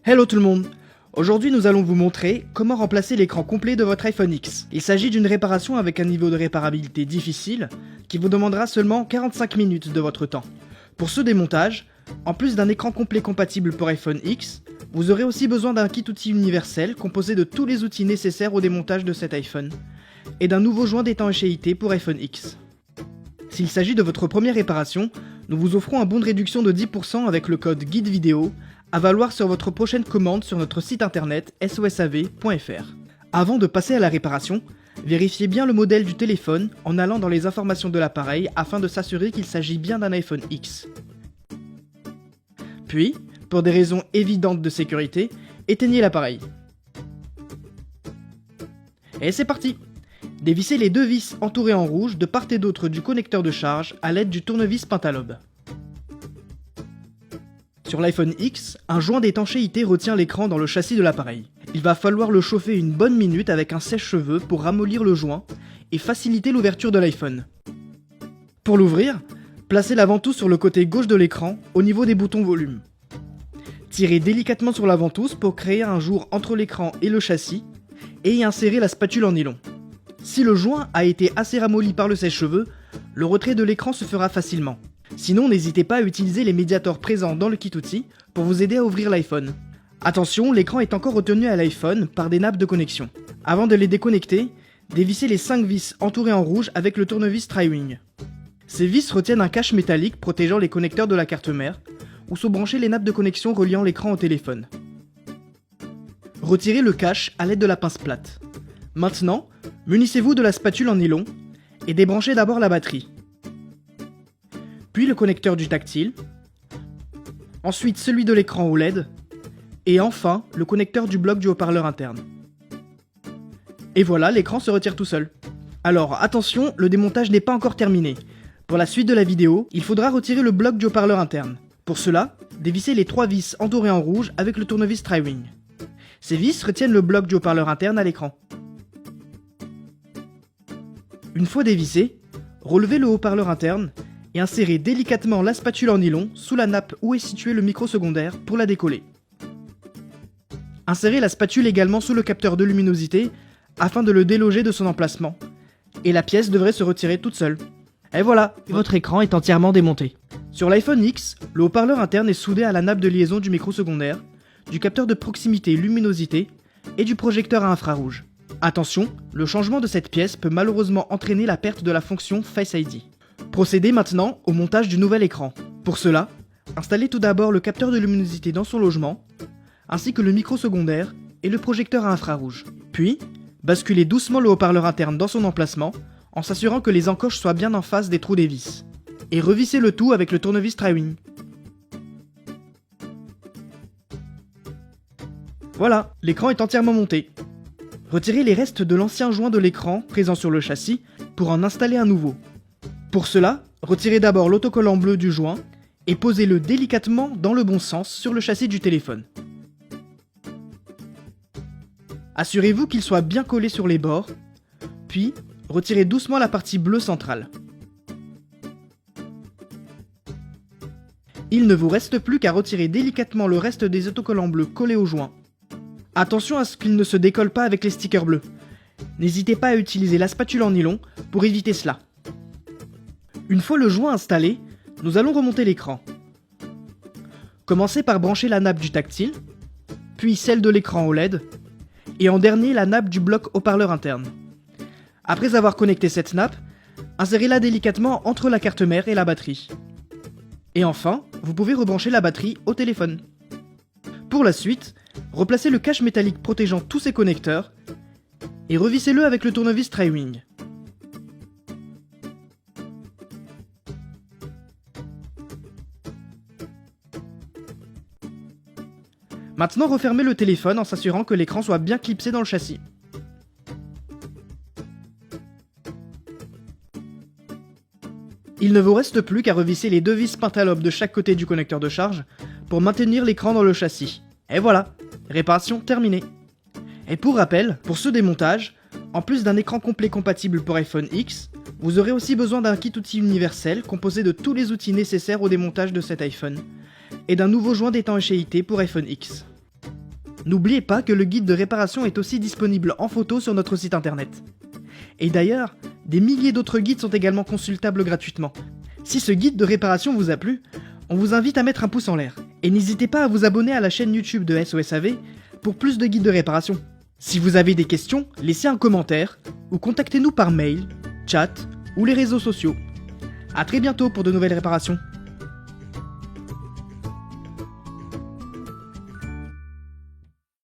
Hello tout le monde. Aujourd'hui nous allons vous montrer comment remplacer l'écran complet de votre iPhone X. Il s'agit d'une réparation avec un niveau de réparabilité difficile qui vous demandera seulement 45 minutes de votre temps. Pour ce démontage, en plus d'un écran complet compatible pour iPhone X, vous aurez aussi besoin d'un kit outil universel composé de tous les outils nécessaires au démontage de cet iPhone et d'un nouveau joint d'étanchéité pour iPhone X. S'il s'agit de votre première réparation, nous vous offrons un bon de réduction de 10% avec le code guide vidéo à valoir sur votre prochaine commande sur notre site internet sosav.fr. Avant de passer à la réparation, vérifiez bien le modèle du téléphone en allant dans les informations de l'appareil afin de s'assurer qu'il s'agit bien d'un iPhone X. Puis, pour des raisons évidentes de sécurité, éteignez l'appareil. Et c'est parti! Dévissez les deux vis entourées en rouge de part et d'autre du connecteur de charge à l'aide du tournevis pentalobe. Sur l'iPhone X, un joint d'étanchéité retient l'écran dans le châssis de l'appareil. Il va falloir le chauffer une bonne minute avec un sèche-cheveux pour ramollir le joint et faciliter l'ouverture de l'iPhone. Pour l'ouvrir, placez la ventouse sur le côté gauche de l'écran au niveau des boutons volume. Tirez délicatement sur la ventouse pour créer un jour entre l'écran et le châssis et y insérer la spatule en nylon. Si le joint a été assez ramolli par le sèche-cheveux, le retrait de l'écran se fera facilement. Sinon, n'hésitez pas à utiliser les médiators présents dans le kit outil pour vous aider à ouvrir l'iPhone. Attention, l'écran est encore retenu à l'iPhone par des nappes de connexion. Avant de les déconnecter, dévissez les 5 vis entourées en rouge avec le tournevis Tri-Wing. Ces vis retiennent un cache métallique protégeant les connecteurs de la carte mère, où sont branchées les nappes de connexion reliant l'écran au téléphone. Retirez le cache à l'aide de la pince plate. Maintenant, munissez-vous de la spatule en nylon et débranchez d'abord la batterie. Puis le connecteur du tactile, ensuite celui de l'écran OLED, et enfin le connecteur du bloc du haut-parleur interne. Et voilà, l'écran se retire tout seul. Alors attention, le démontage n'est pas encore terminé. Pour la suite de la vidéo, il faudra retirer le bloc du haut-parleur interne. Pour cela, dévissez les 3 vis entourées en rouge avec le tournevis Tri-Wing. Ces vis retiennent le bloc du haut-parleur interne à l'écran. Une fois dévissé, relevez le haut-parleur interne et insérez délicatement la spatule en nylon sous la nappe où est situé le micro secondaire pour la décoller. Insérez la spatule également sous le capteur de luminosité afin de le déloger de son emplacement, et la pièce devrait se retirer toute seule. Et voilà, votre écran est entièrement démonté. Sur l'iPhone X, le haut-parleur interne est soudé à la nappe de liaison du micro secondaire, du capteur de proximité luminosité et du projecteur à infrarouge. Attention, le changement de cette pièce peut malheureusement entraîner la perte de la fonction Face ID. Procédez maintenant au montage du nouvel écran. Pour cela, installez tout d'abord le capteur de luminosité dans son logement, ainsi que le micro secondaire et le projecteur à infrarouge. Puis, basculez doucement le haut-parleur interne dans son emplacement, en s'assurant que les encoches soient bien en face des trous des vis. Et revissez le tout avec le tournevis Tri-Wing. Voilà, l'écran est entièrement monté. Retirez les restes de l'ancien joint de l'écran présent sur le châssis pour en installer un nouveau. Pour cela, retirez d'abord l'autocollant bleu du joint et posez-le délicatement dans le bon sens sur le châssis du téléphone. Assurez-vous qu'il soit bien collé sur les bords, puis retirez doucement la partie bleue centrale. Il ne vous reste plus qu'à retirer délicatement le reste des autocollants bleus collés au joint. Attention à ce qu'il ne se décolle pas avec les stickers bleus. N'hésitez pas à utiliser la spatule en nylon pour éviter cela. Une fois le joint installé, nous allons remonter l'écran. Commencez par brancher la nappe du tactile, puis celle de l'écran OLED, et en dernier la nappe du bloc haut-parleur interne. Après avoir connecté cette nappe, insérez-la délicatement entre la carte mère et la batterie. Et enfin, vous pouvez rebrancher la batterie au téléphone. Pour la suite, replacez le cache métallique protégeant tous ces connecteurs et revissez-le avec le tournevis Tri-Wing. Maintenant, refermez le téléphone en s'assurant que l'écran soit bien clipsé dans le châssis. Il ne vous reste plus qu'à revisser les 2 vis pentalobe de chaque côté du connecteur de charge pour maintenir l'écran dans le châssis. Et voilà, réparation terminée. Et pour rappel, pour ce démontage, en plus d'un écran complet compatible pour iPhone X, vous aurez aussi besoin d'un kit outil universel composé de tous les outils nécessaires au démontage de cet iPhone, et d'un nouveau joint d'étanchéité pour iPhone X. N'oubliez pas que le guide de réparation est aussi disponible en photo sur notre site internet. Et d'ailleurs, des milliers d'autres guides sont également consultables gratuitement. Si ce guide de réparation vous a plu, on vous invite à mettre un pouce en l'air. Et n'hésitez pas à vous abonner à la chaîne YouTube de SOSAV pour plus de guides de réparation. Si vous avez des questions, laissez un commentaire ou contactez-nous par mail, chat ou les réseaux sociaux. A très bientôt pour de nouvelles réparations.